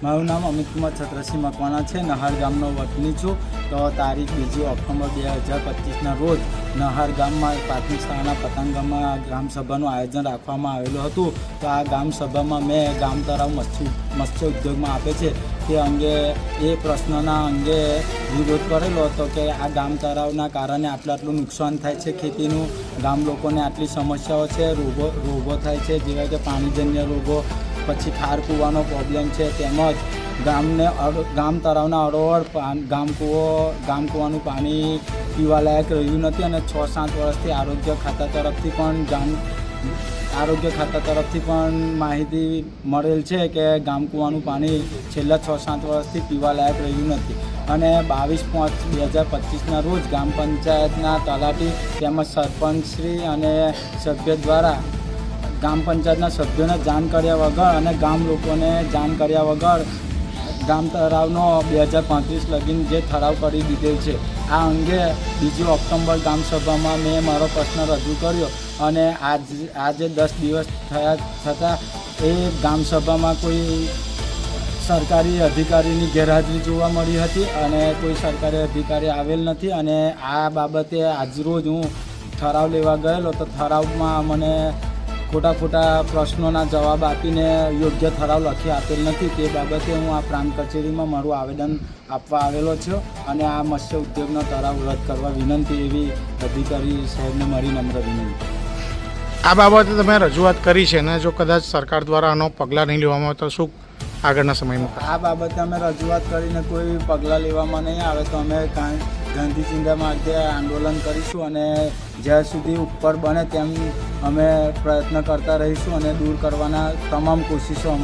મારું નામ અમિત કુમાર છત્રસિંહ મકવાણા છે. નહાર ગામનો વતની છું. તો તારીખ 2 ઓક્ટોબર 2025ના રોજ નહાર ગામમાં પ્રાથમિક શાળાના પતંગમાં ગ્રામસભાનું આયોજન રાખવામાં આવેલું હતું. તો આ ગ્રામસભામાં મેં ગામ તળાવ મત્સ્ય ઉદ્યોગમાં આપે છે તે અંગે એ પ્રશ્નના અંગે વિરોધ કરેલો હતો કે આ ગામ તળાવના કારણે આટલું નુકસાન થાય છે ખેતીનું. ગામ લોકોને આટલી સમસ્યાઓ છે, રોગો થાય છે, જેવા કે પાણીજન્ય રોગો, પછી ખાર કૂવાનો પ્રોબ્લેમ છે, તેમજ ગામ તળાવના અડોઅડ ગામ કૂવાનું પાણી પીવાલાયક રહ્યું નથી. અને 6-7 વર્ષથી આરોગ્ય ખાતા તરફથી પણ માહિતી મળેલ છે કે ગામ કૂવાનું પાણી છેલ્લા 6-7 વર્ષથી પીવાલાયક રહ્યું નથી. અને 22/5/2025ના રોજ ગ્રામ પંચાયતના તલાટી તેમજ સરપંચશ્રી અને સભ્ય દ્વારા ગ્રામ પંચાયતના સભ્યોને જાણ કર્યા વગર અને ગામ લોકોને જાણ કર્યા વગર ગામ તળાવનો 2035 લગીન જે ઠરાવ કરી દીધેલ છે. આ અંગે 2 ઓક્ટોબર ગ્રામસભામાં મેં મારો પ્રશ્ન રજૂ કર્યો અને આજે 10 દિવસ થયા છતાં એ ગ્રામસભામાં કોઈ સરકારી અધિકારીની ગેરહાજરી જોવા મળી હતી અને કોઈ સરકારી અધિકારી આવેલ નથી. અને આ બાબતે આજરોજ હું ઠરાવ લેવા ગયેલો તો ઠરાવમાં મને ખોટા પ્રશ્નોના જવાબ આપીને યોગ્ય ઠરાવ લખી આપેલ નથી. તે બાબતે હું આ પ્રાંત કચેરીમાં મારું આવેદન આપવા આવેલો છું અને આ મત્સ્ય ઉદ્યોગનો ઠરાવ રદ કરવા વિનંતી એવી અધિકારી સાહેબને મારી નમ્ર વિનંતી. આ બાબતે તમે રજૂઆત કરી છે ને જો કદાચ સરકાર દ્વારા આનો પગલાં નહીં લેવામાં આવે તો શું આગળના સમયમાં? આ બાબતે અમે રજૂઆત કરીને કોઈ પગલાં લેવામાં નહીં આવે તો અમે ગાંધી ચિંતા માર્ગે આંદોલન કરીશું અને જ્યાં સુધી ઉપર બને તેમ અમે પ્રયત્ન કરતા રહીશું અને દૂર કરવાના તમામ કોશિશો અમે